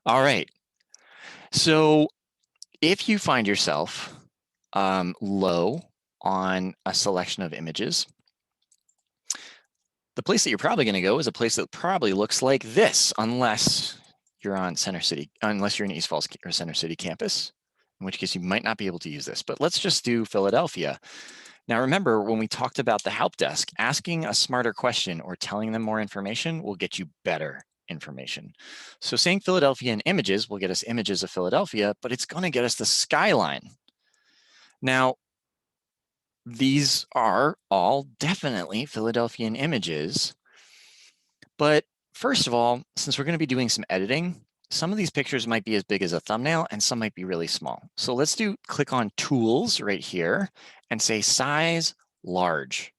All right. So if you find yourself low on a selection of images, the place that you're probably going to go is a place that probably looks like this, unless you're on Center City, unless you're in East Falls or Center City campus, in which case you might not be able to use this. But let's just do Philadelphia. Now, remember, when we talked about the help desk, asking a smarter question or telling them more information will get you better information. So saying Philadelphia in images will get us images of Philadelphia, but it's going to get us the skyline. Now, these are all definitely Philadelphian images. But first of all, since we're going to be doing some editing, some of these pictures might be as big as a thumbnail and some might be really small. So let's click on tools right here and say size large.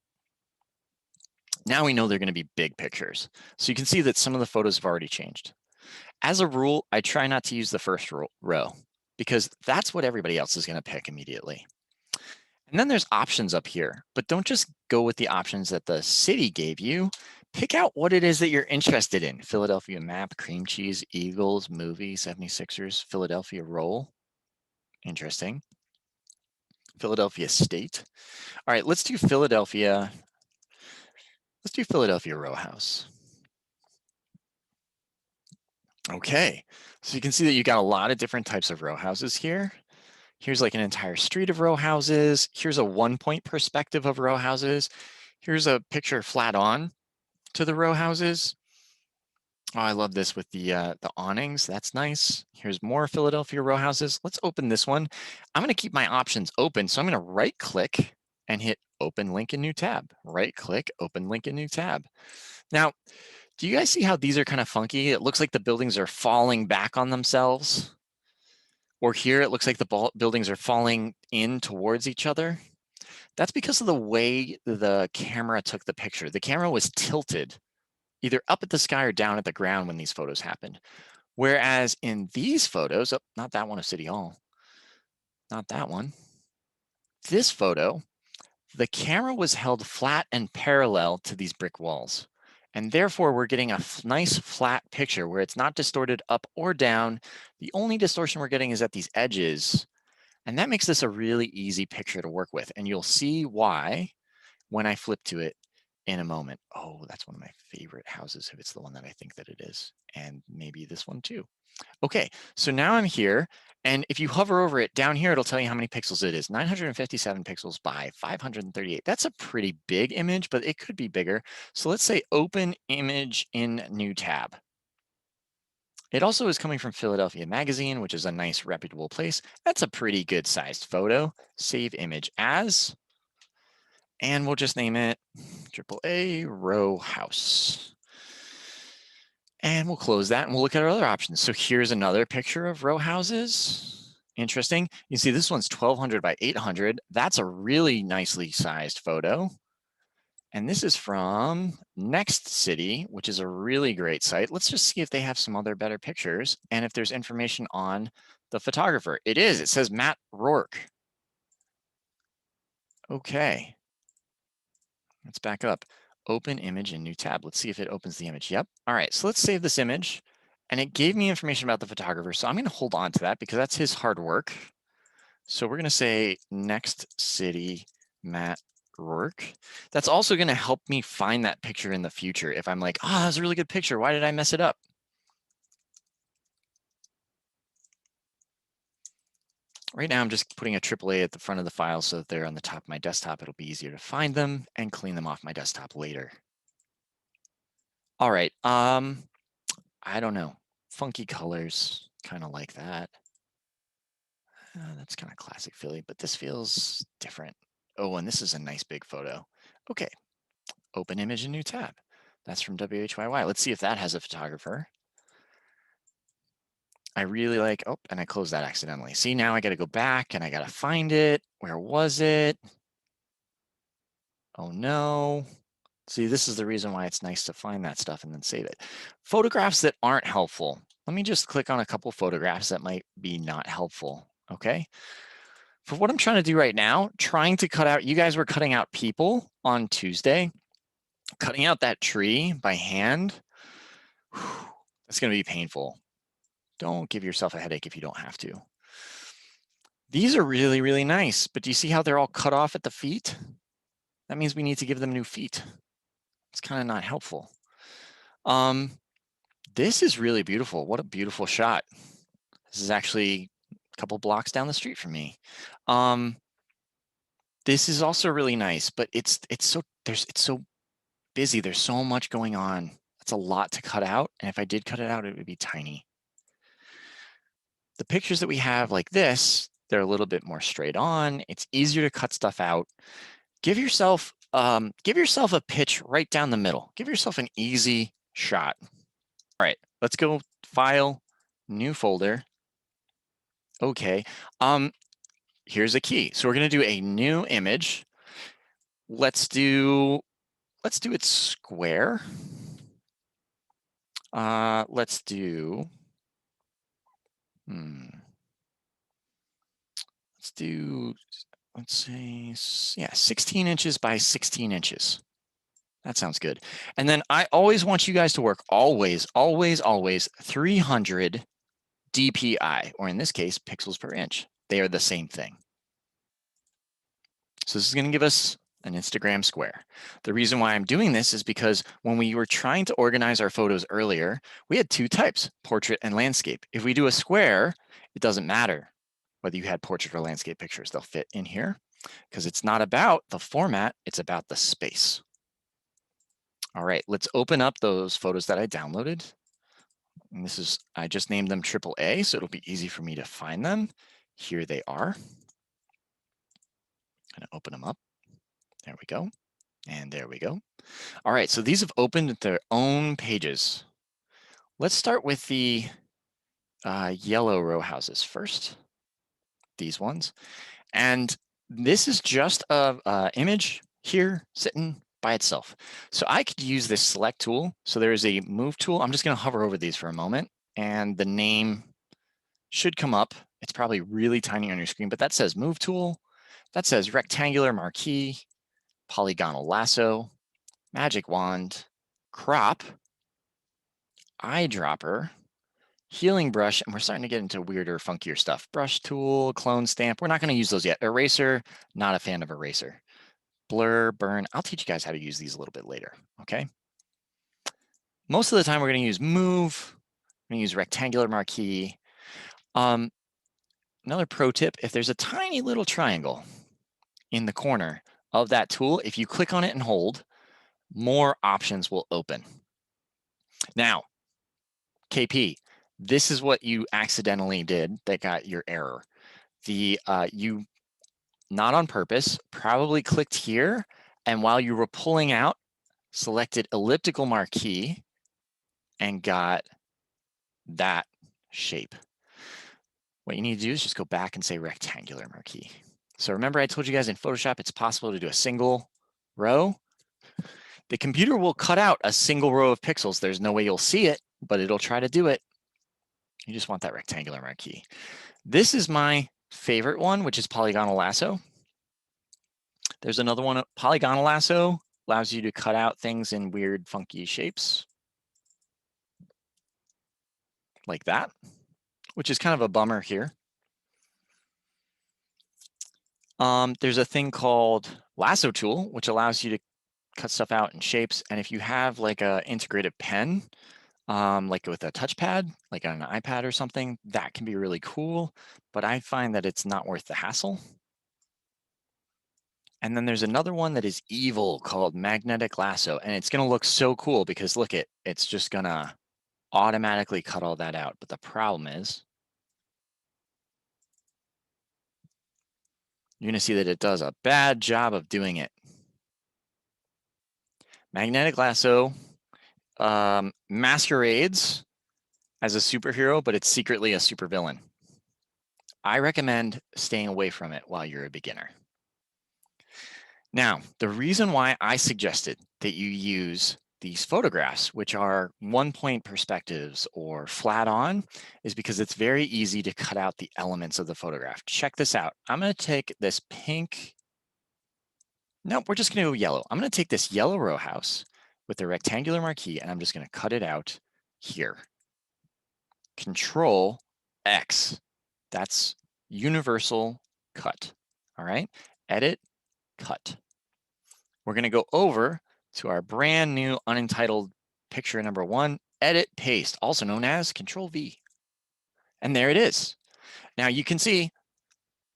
Now we know they're going to be big pictures. So you can see that some of the photos have already changed. As a rule, I try not to use the first row because that's what everybody else is going to pick immediately. And then there's options up here, but don't just go with the options that the city gave you. Pick out what it is that you're interested in. Philadelphia map, cream cheese, Eagles, movie, 76ers, Philadelphia roll. Interesting. Philadelphia state. All right, let's do Philadelphia. Let's do Philadelphia row house. Okay, so you can see that you got a lot of different types of row houses here. Here's like an entire street of row houses. Here's a 1-point perspective of row houses. Here's a picture flat on to the row houses. Oh, I love this with the awnings. That's nice. Here's more Philadelphia row houses. Let's open this one. I'm going to keep my options open. So I'm going to right click and hit open link in new tab. Right click, open link in new tab. Now, do you guys see how these are kind of funky? It looks like the buildings are falling back on themselves. Or here it looks like the buildings are falling in towards each other. That's because of the way the camera took the picture. The camera was tilted either up at the sky or down at the ground when these photos happened. Whereas in these photos, oh, not that one of City Hall, not that one. This photo, the camera was held flat and parallel to these brick walls. And therefore, we're getting a nice flat picture where it's not distorted up or down. The only distortion we're getting is at these edges. And that makes this a really easy picture to work with. And you'll see why when I flip to it in a moment. Oh, that's one of my favorite houses if it's the one that I think that it is. And maybe this one too. Okay, so now I'm here. And if you hover over it down here, it'll tell you how many pixels it is. 957 pixels by 538. That's a pretty big image, but it could be bigger. So let's say open image in new tab. It also is coming from Philadelphia Magazine, which is a nice reputable place. That's a pretty good sized photo. Save image as, and we'll just name it AAA row house. And we'll close that and we'll look at our other options. So here's another picture of row houses. Interesting. You see this one's 1200 by 800. That's a really nicely sized photo. And this is from Next City, which is a really great site. Let's just see if they have some other better pictures and if there's information on the photographer. It is. It says Matt Rourke. Okay. Let's back up. Open image in new tab. Let's see if it opens the image. Yep. All right. So let's save this image. And it gave me information about the photographer. So I'm going to hold on to that because that's his hard work. So we're going to say Next City Matt Rourke. That's also going to help me find that picture in the future. If I'm like, oh, that's a really good picture. Why did I mess it up? Right now, I'm just putting a AAA at the front of the file so that they're on the top of my desktop. It'll be easier to find them and clean them off my desktop later. All right. I don't know. Funky colors, kind of like that. That's kind of classic Philly, but this feels different. Oh, and this is a nice big photo. Okay, open image in new tab. That's from WHYY. Let's see if that has a photographer. I really like, oh, and I closed that accidentally. See, now I got to go back and I got to find it. Where was it? Oh no. See, this is the reason why it's nice to find that stuff and then save it. Photographs that aren't helpful. Let me just click on a couple photographs that might be not helpful, okay? For what I'm trying to do right now, trying to cut out, you guys were cutting out people on Tuesday, cutting out that tree by hand, that's going to be painful. Don't give yourself a headache if you don't have to. These are really, really nice, but do you see how they're all cut off at the feet? That means we need to give them new feet. It's kind of not helpful. This is really beautiful. What a beautiful shot. This is actually a couple blocks down the street from me. This is also really nice, but it's so busy. There's so much going on. It's a lot to cut out, and if I did cut it out, it would be tiny. The pictures that we have like this, they're a little bit more straight on. It's easier to cut stuff out. Give yourself a pitch right down the middle. Give yourself an easy shot. All right, let's go File, New Folder. Okay, here's a key. So we're gonna do a new image. Let's do it square. Let's do, let's say, yeah, 16 inches by 16 inches. That sounds good. And then I always want you guys to work always 300 DPI, or in this case, pixels per inch. They are the same thing. So this is going to give us an Instagram square. The reason why I'm doing this is because when we were trying to organize our photos earlier, we had two types, portrait and landscape. If we do a square, it doesn't matter whether you had portrait or landscape pictures. They'll fit in here because it's not about the format, it's about the space. All right, let's open up those photos that I downloaded. And this is, I just named them AAA, so it'll be easy for me to find them. Here they are. I'm gonna open them up. There we go. And there we go. All right, so these have opened their own pages. Let's start with the yellow row houses first, these ones. And this is just a image here sitting by itself. So I could use this select tool. So there is a move tool. I'm just gonna hover over these for a moment and the name should come up. It's probably really tiny on your screen, but that says move tool. That says rectangular marquee, polygonal lasso, magic wand, crop, eyedropper, healing brush, and we're starting to get into weirder, funkier stuff. Brush tool, clone stamp. We're not going to use those yet. Eraser, not a fan of eraser. Blur, burn. I'll teach you guys how to use these a little bit later, okay? Most of the time, we're going to use move. We're going to use rectangular marquee. Another pro tip, if there's a tiny little triangle in the corner of that tool, if you click on it and hold, more options will open. Now, KP, this is what you accidentally did that got your error. You, not on purpose, probably clicked here, and while you were pulling out, selected elliptical marquee and got that shape. What you need to do is just go back and say rectangular marquee. So remember I told you guys in Photoshop, it's possible to do a single row. The computer will cut out a single row of pixels. There's no way you'll see it, but it'll try to do it. You just want that rectangular marquee. This is my favorite one, which is polygonal lasso. There's another one, polygonal lasso allows you to cut out things in weird, funky shapes. Like that, which is kind of a bummer here. There's a thing called lasso tool, which allows you to cut stuff out in shapes. And if you have like a integrated pen, like with a touchpad, like on an iPad or something, that can be really cool, but I find that it's not worth the hassle. And then there's another one that is evil called magnetic lasso, and it's gonna look so cool because look, it's just gonna automatically cut all that out. But the problem is, you're gonna see that it does a bad job of doing it. Magnetic lasso masquerades as a superhero, but it's secretly a supervillain. I recommend staying away from it while you're a beginner. Now, the reason why I suggested that you use these photographs, which are 1-point perspectives or flat on, is because it's very easy to cut out the elements of the photograph. Check this out. I'm going to take this pink. Nope, we're just going to go yellow. I'm going to take this yellow row house with the rectangular marquee, and I'm just going to cut it out here. Control X. That's universal cut. All right, edit, cut. We're going to go over to our brand new unentitled picture number 1, edit, paste, also known as Control V. And there it is. Now you can see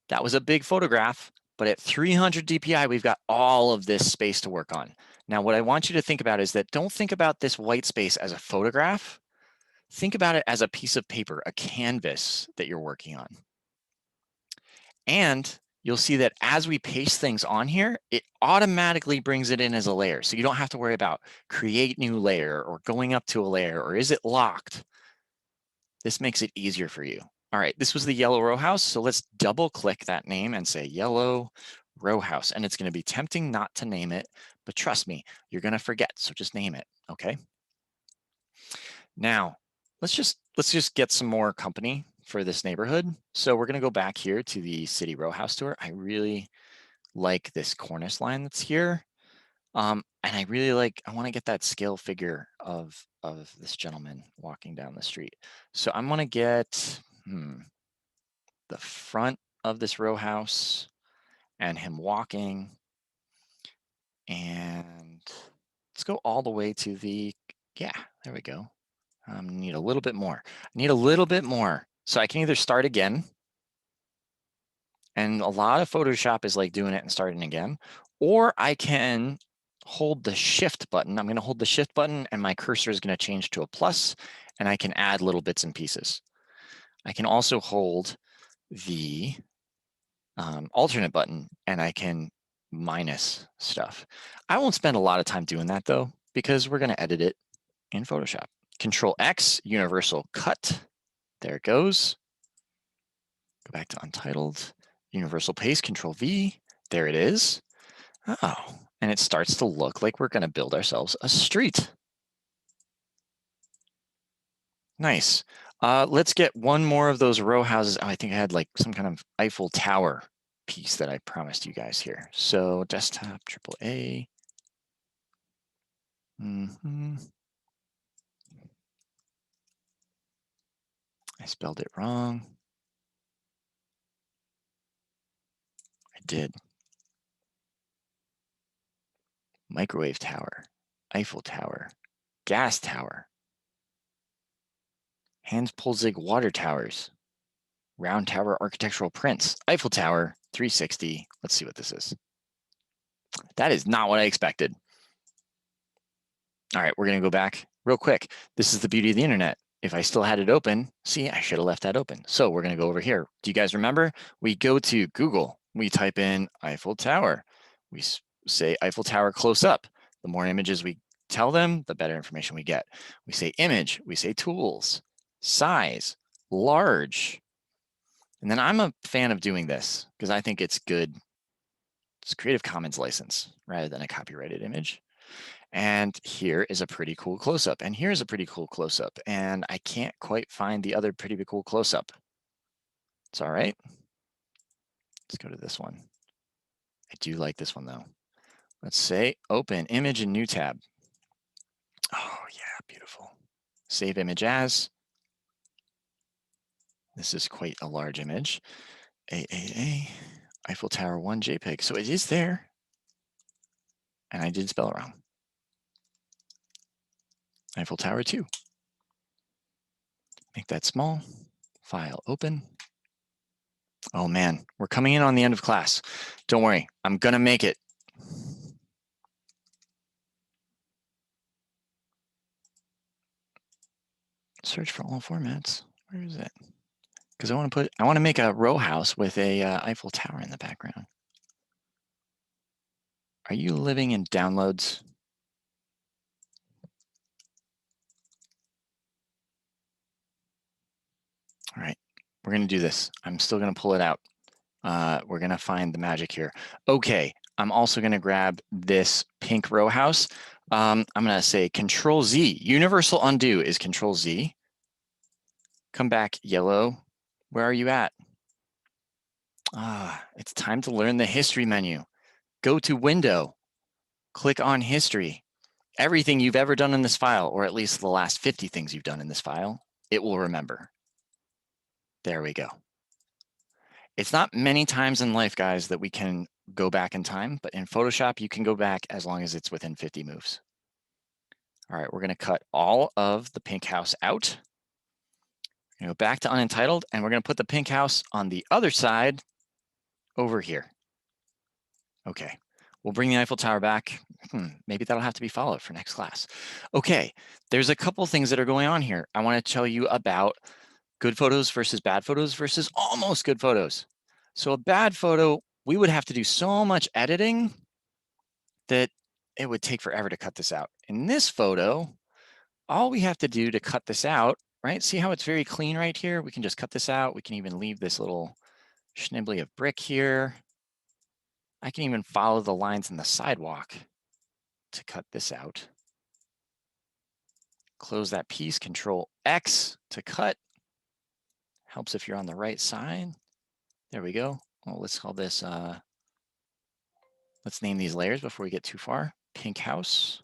that was a big photograph, but at 300 DPI, we've got all of this space to work on. Now, what I want you to think about is that don't think about this white space as a photograph. Think about it as a piece of paper, a canvas that you're working on. And you'll see that as we paste things on here, it automatically brings it in as a layer. So you don't have to worry about create new layer or going up to a layer or is it locked? This makes it easier for you. All right, this was the yellow row house. So let's double click that name and say yellow row house. And it's going to be tempting not to name it, but trust me, you're going to forget. So just name it. Okay. Now let's just get some more company for this neighborhood. So we're going to go back here to the city row house tour. I really like this cornice line that's here. And I really I want to get that scale figure of this gentleman walking down the street. So I'm going to get the front of this row house and him walking. And let's go all the way to the, yeah, there we go. Need a little bit more. I need a little bit more. So I can either start again. And a lot of Photoshop is like doing it and starting again. Or I can hold the shift button. I'm going to hold the shift button and my cursor is going to change to a plus and I can add little bits and pieces. I can also hold the alternate button and I can minus stuff. I won't spend a lot of time doing that though, because we're going to edit it in Photoshop. Control X, universal cut. There it goes. Go back to untitled, universal paste, Control V. There it is. Oh, and it starts to look like we're going to build ourselves a street. Nice. Let's get one more of those row houses. Oh, I think I had like some kind of Eiffel Tower piece that I promised you guys here. So desktop, AAA. I spelled it wrong. I did. Microwave tower, Eiffel Tower, gas tower, Hans Polzig water towers, round tower architectural prints, Eiffel Tower, 360. Let's see what this is. That is not what I expected. All right, we're going to go back real quick. This is the beauty of the internet. If I still had it open, see, I should have left that open. So we're going to go over here. Do you guys remember? We go to Google. We type in Eiffel Tower. We say Eiffel Tower close up. The more images we tell them, the better information we get. We say image. We say tools, size, large. And then I'm a fan of doing this because I think it's good. It's Creative Commons license rather than a copyrighted image. And here is a pretty cool close-up. And here's a pretty cool close-up. And I can't quite find the other pretty cool close-up. It's all right. Let's go to this one. I do like this one though. Let's say open image in new tab. Oh yeah, beautiful. Save image as. This is quite a large image. AAA, Eiffel Tower 1 JPEG. So it is there. And I did spell it wrong. Eiffel Tower 2. Make that small. File open. Oh man, we're coming in on the end of class. Don't worry, I'm gonna make it. Search for all formats. Where is it? Because I want to make a row house with a Eiffel Tower in the background. Are you living in downloads? All right, we're gonna do this. I'm still gonna pull it out. We're gonna find the magic here. Okay, I'm also gonna grab this pink row house. I'm gonna say Control Z. Universal undo is Control Z. Come back, yellow. Where are you at? It's time to learn the history menu. Go to Window, click on History. Everything you've ever done in this file, or at least the last 50 things you've done in this file, it will remember. There we go. It's not many times in life, guys, that we can go back in time, but in Photoshop, you can go back as long as it's within 50 moves. All right, we're gonna cut all of the pink house out. We're gonna go back to unentitled, and we're gonna put the pink house on the other side over here. Okay, we'll bring the Eiffel Tower back. Maybe that'll have to be followed for next class. Okay, there's a couple things that are going on here. I wanna tell you about good photos versus almost good photos. So a bad photo, we would have to do so much editing that it would take forever to cut this out. In this photo, all we have to do to cut this out, right? See how it's very clean right here? We can just cut this out. We can even leave this little schnibbly of brick here. I can even follow the lines in the sidewalk to cut this out. Close that piece, Control X to cut. Helps if you're on the right side. There we go. Well, let's call this, let's name these layers before we get too far. Pink house,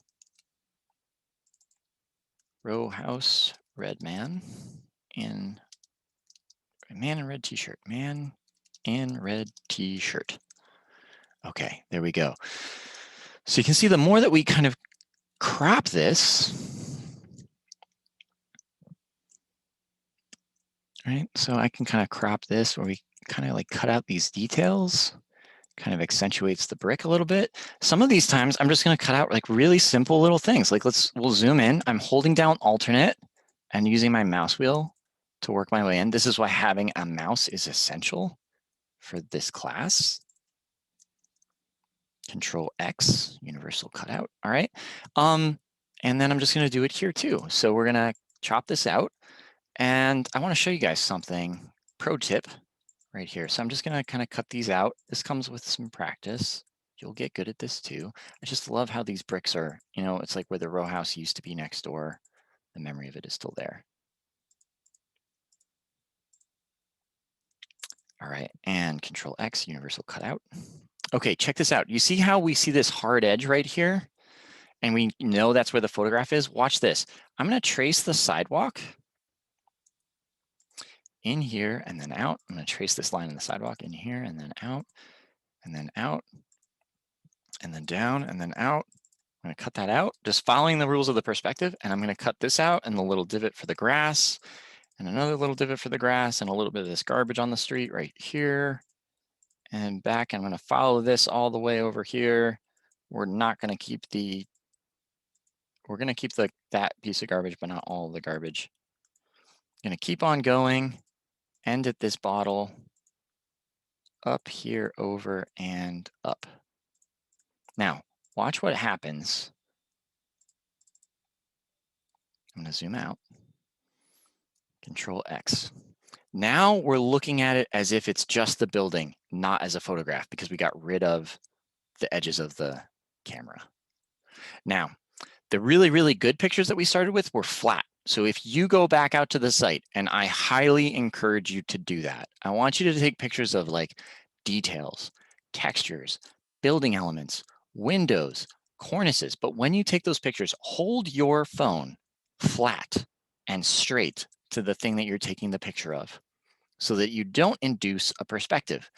row house, red man in red t-shirt, man in red t-shirt. Okay, there we go. So you can see the more that we kind of crop this, right? So I can kind of crop this where we kind of like cut out these details, kind of accentuates the brick a little bit. Some of these times I'm just going to cut out like really simple little things. Like we'll zoom in. I'm holding down alternate and using my mouse wheel to work my way in. This is why having a mouse is essential for this class. Control X, universal cutout. All right. And then I'm just going to do it here too. So we're going to chop this out. And I want to show you guys something, pro tip right here. So I'm just going to kind of cut these out. This comes with some practice. You'll get good at this too. I just love how these bricks are, you know, it's like where the row house used to be next door. The memory of it is still there. All right, and Control X, universal cutout. Okay, check this out. You see how we see this hard edge right here? And we know that's where the photograph is. Watch this. I'm going to trace the sidewalk in here and then out. I'm going to trace this line in the sidewalk in here and then out and then out and then down and then out. I'm going to cut that out, just following the rules of the perspective. And I'm going to cut this out and the little divot for the grass and another little divot for the grass and a little bit of this garbage on the street right here and back. I'm going to follow this all the way over here. We're not going to keep the We're going to keep that piece of garbage, but not all of the garbage. I'm going to keep on going, end at this bottle, up here, over, and up. Now, watch what happens. I'm going to zoom out. Control X. Now we're looking at it as if it's just the building, not as a photograph, because we got rid of the edges of the camera. Now, the really, really good pictures that we started with were flat. So if you go back out to the site, and I highly encourage you to do that, I want you to take pictures of like details, textures, building elements, windows, cornices. But when you take those pictures, hold your phone flat and straight to the thing that you're taking the picture of so that you don't induce a perspective.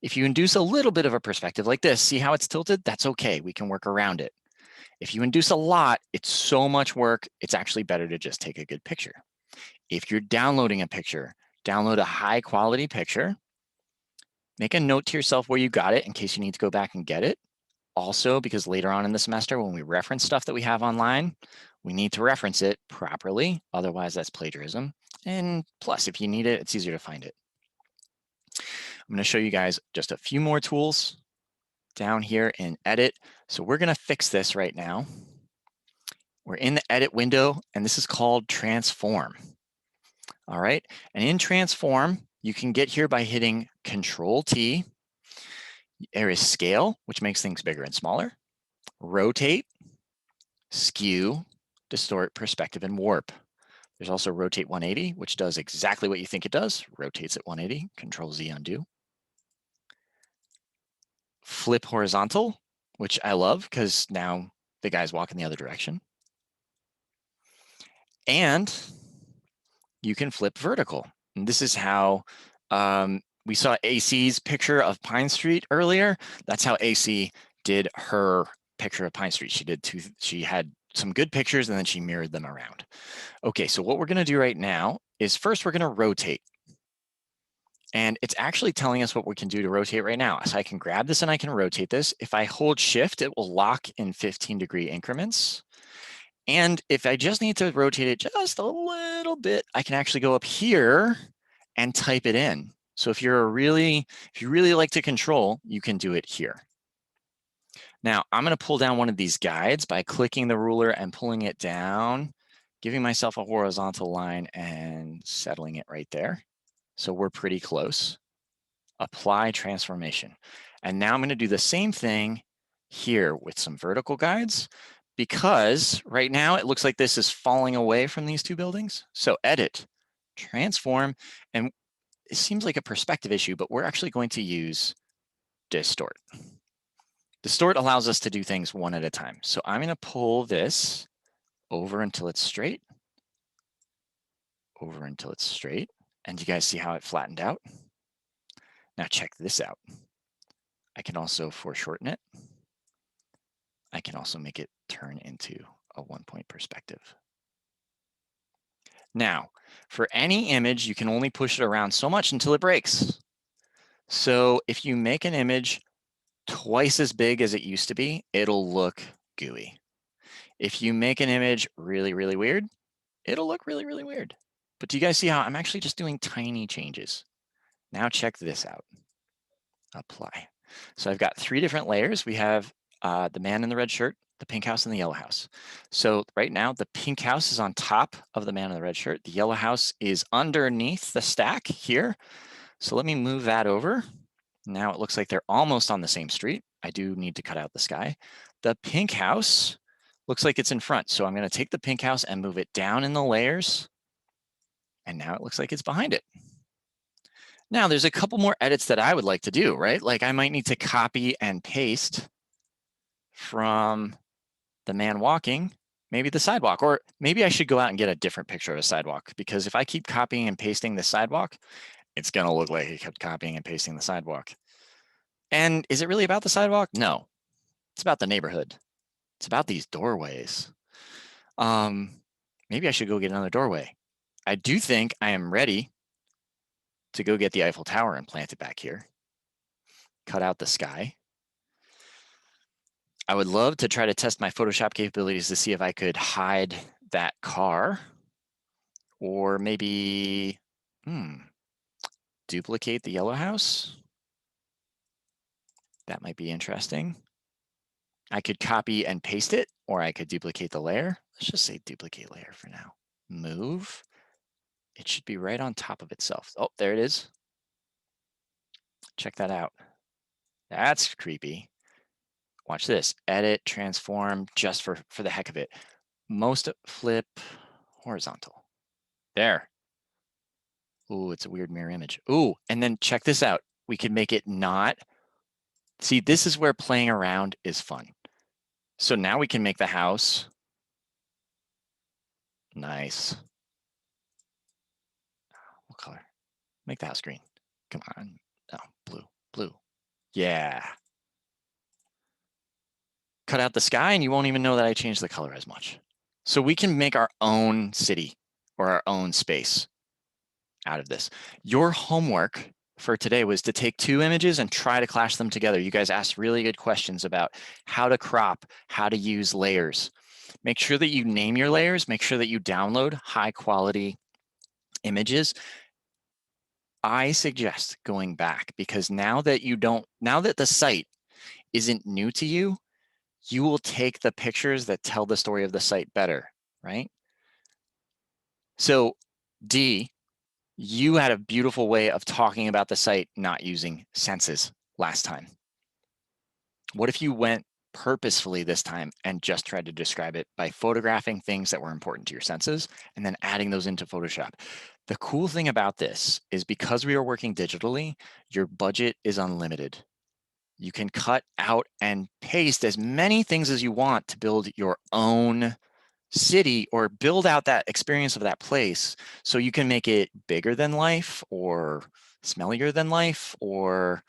If you induce a little bit of a perspective like this, see how it's tilted? That's okay. We can work around it. If you induce a lot, it's so much work, it's actually better to just take a good picture. If you're downloading a picture, download a high quality picture. Make a note to yourself where you got it in case you need to go back and get it. Also, because later on in the semester, when we reference stuff that we have online, we need to reference it properly. Otherwise, that's plagiarism. And plus, if you need it, it's easier to find it. I'm going to show you guys just a few more tools down here in Edit. So we're going to fix this right now. We're in the Edit window, and this is called Transform. All right, and in Transform, you can get here by hitting Control T. There is Scale, which makes things bigger and smaller. Rotate, Skew, Distort, Perspective, and Warp. There's also Rotate 180, which does exactly what you think it does. Rotates at 180, Control Z, undo. Flip Horizontal, which I love because now the guy's walking the other direction. And you can flip vertical. And this is how we saw AC's picture of Pine Street earlier. That's how AC did her picture of Pine Street. She had some good pictures and then she mirrored them around. Okay, so what we're gonna do right now is first we're gonna rotate. And it's actually telling us what we can do to rotate right now. So I can grab this and I can rotate this. If I hold shift, it will lock in 15-degree increments. And if I just need to rotate it just a little bit, I can actually go up here and type it in. So if you really like to control, you can do it here. Now I'm going to pull down one of these guides by clicking the ruler and pulling it down, giving myself a horizontal line and settling it right there. So we're pretty close. Apply transformation. And now I'm going to do the same thing here with some vertical guides, because right now it looks like this is falling away from these two buildings. So edit, transform, and it seems like a perspective issue, but we're actually going to use distort. Distort allows us to do things one at a time. So I'm going to pull this over until it's straight, over until it's straight. And you guys see how it flattened out? Now check this out. I can also foreshorten it. I can also make it turn into a 1-point perspective. Now, for any image, you can only push it around so much until it breaks. So if you make an image twice as big as it used to be, it'll look gooey. If you make an image really, really weird, it'll look really, really weird. But do you guys see how I'm actually just doing tiny changes? Now check this out. Apply. So I've got 3 different layers. We have the man in the red shirt, the pink house, and the yellow house. So right now, the pink house is on top of the man in the red shirt. The yellow house is underneath the stack here. So let me move that over. Now it looks like they're almost on the same street. I do need to cut out the sky. The pink house looks like it's in front. So I'm going to take the pink house and move it down in the layers. And now it looks like it's behind it. Now there's a couple more edits that I would like to do, right? Like I might need to copy and paste from the man walking, maybe the sidewalk, or maybe I should go out and get a different picture of a sidewalk, because if I keep copying and pasting the sidewalk, it's gonna look like he kept copying and pasting the sidewalk. And is it really about the sidewalk? No, it's about the neighborhood. It's about these doorways. Maybe I should go get another doorway. I do think I am ready to go get the Eiffel Tower and plant it back here. Cut out the sky. I would love to try to test my Photoshop capabilities to see if I could hide that car, or maybe duplicate the yellow house. That might be interesting. I could copy and paste it, or I could duplicate the layer. Let's just say duplicate layer for now. Move. It should be right on top of itself. Oh, there it is. Check that out. That's creepy. Watch this. Edit, transform, just for the heck of it. Most flip horizontal. There. Ooh, it's a weird mirror image. Ooh, and then check this out. We can make it not. See, this is where playing around is fun. So now we can make the house nice. What color? Make the house green. Come on. No, blue. Yeah. Cut out the sky and you won't even know that I changed the color as much. So we can make our own city or our own space out of this. Your homework for today was to take 2 images and try to clash them together. You guys asked really good questions about how to crop, how to use layers. Make sure that you name your layers. Make sure that you download high quality images. I suggest going back, because now that the site isn't new to you, you will take the pictures that tell the story of the site better, right? So D, you had a beautiful way of talking about the site not using senses last time. What if you went purposefully this time and just tried to describe it by photographing things that were important to your senses and then adding those into Photoshop? The cool thing about this is, because we are working digitally, your budget is unlimited. You can cut out and paste as many things as you want to build your own city or build out that experience of that place so you can make it bigger than life or smellier than life or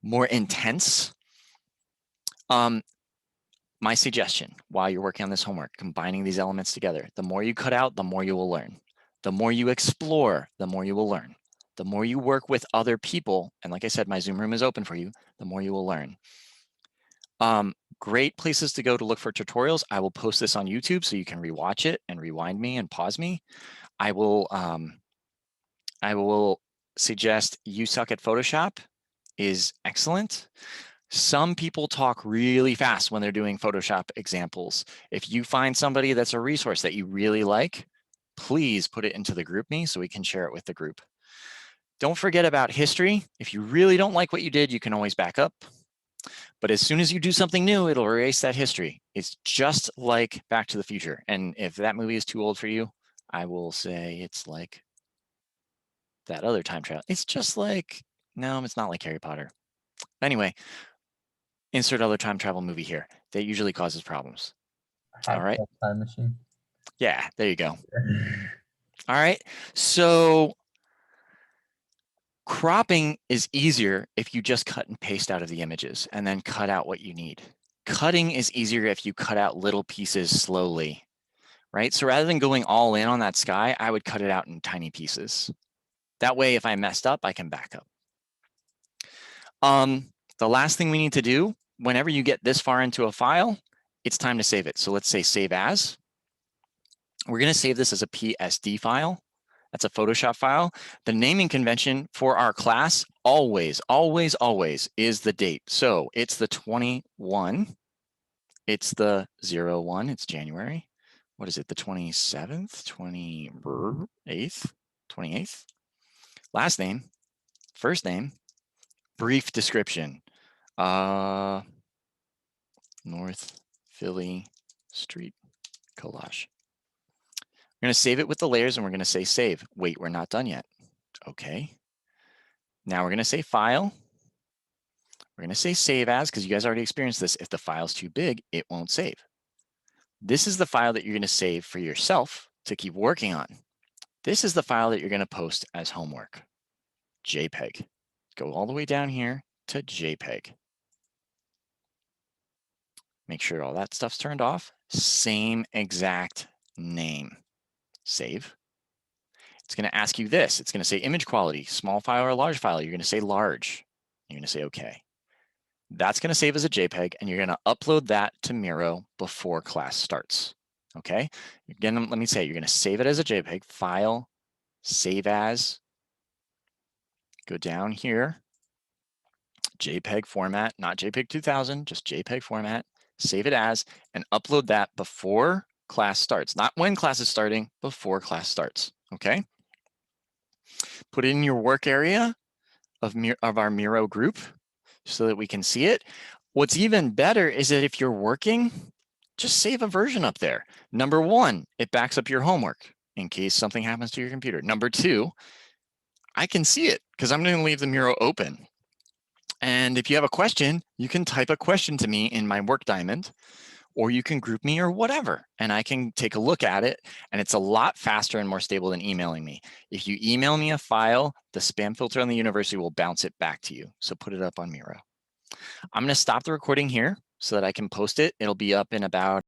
more intense. My suggestion while you're working on this homework, combining these elements together, the more you cut out, the more you will learn. The more you explore, the more you will learn. The more you work with other people, and like I said, my Zoom room is open for you, the more you will learn. Great places to go to look for tutorials. I will post this on YouTube so you can rewatch it and rewind me and pause me. I will suggest You Suck at Photoshop is excellent. Some people talk really fast when they're doing Photoshop examples. If you find somebody that's a resource that you really like, please put it into the GroupMe so we can share it with the group. Don't forget about history. If you really don't like what you did, you can always back up. But as soon as you do something new, it'll erase that history. It's just like Back to the Future. And if that movie is too old for you, I will say it's like that other time travel. It's just like, no, it's not like Harry Potter. Anyway, insert other time travel movie here. That usually causes problems. All right. Time machine. Yeah, there you go. All right. So cropping is easier if you just cut and paste out of the images and then cut out what you need. Cutting is easier if you cut out little pieces slowly, right? So rather than going all in on that sky, I would cut it out in tiny pieces. That way, if I messed up, I can back up. The last thing we need to do, whenever you get this far into a file, it's time to save it. So let's say save as. We're going to save this as a PSD file. That's a Photoshop file. The naming convention for our class always, always, always is the date. So it's the 21. It's the 01. It's January. What is it? The 27th, 28th, 28th. Last name, first name, brief description. North Philly Street collage. We're going to save it with the layers and we're going to say save. Wait, we're not done yet. Okay. Now we're going to say file. We're going to say save as because you guys already experienced this. If the file's too big, it won't save. This is the file that you're going to save for yourself to keep working on. This is the file that you're going to post as homework. JPEG. Go all the way down here to JPEG. Make sure all that stuff's turned off. Same exact name. Save. It's going to ask you this. It's going to say image quality, small file or large file. You're going to say large. You're going to say OK. That's going to save as a JPEG, and you're going to upload that to Miro before class starts. OK. Again, let me say, you're going to save it as a JPEG, file, save as, go down here, JPEG format, not JPEG 2000, just JPEG format, save it as, and upload that before class starts. Not when class is starting, before class starts. OK. Put it in your work area of our Miro group so that we can see it. What's even better is that if you're working, just save a version up there. Number one, it backs up your homework in case something happens to your computer. Number two, I can see it because I'm going to leave the Miro open. And if you have a question, you can type a question to me in my work diamond, or you can group me or whatever, and I can take a look at it. And it's a lot faster and more stable than emailing me. If you email me a file, the spam filter on the university will bounce it back to you. So put it up on Miro. I'm going to stop the recording here so that I can post it. It'll be up in about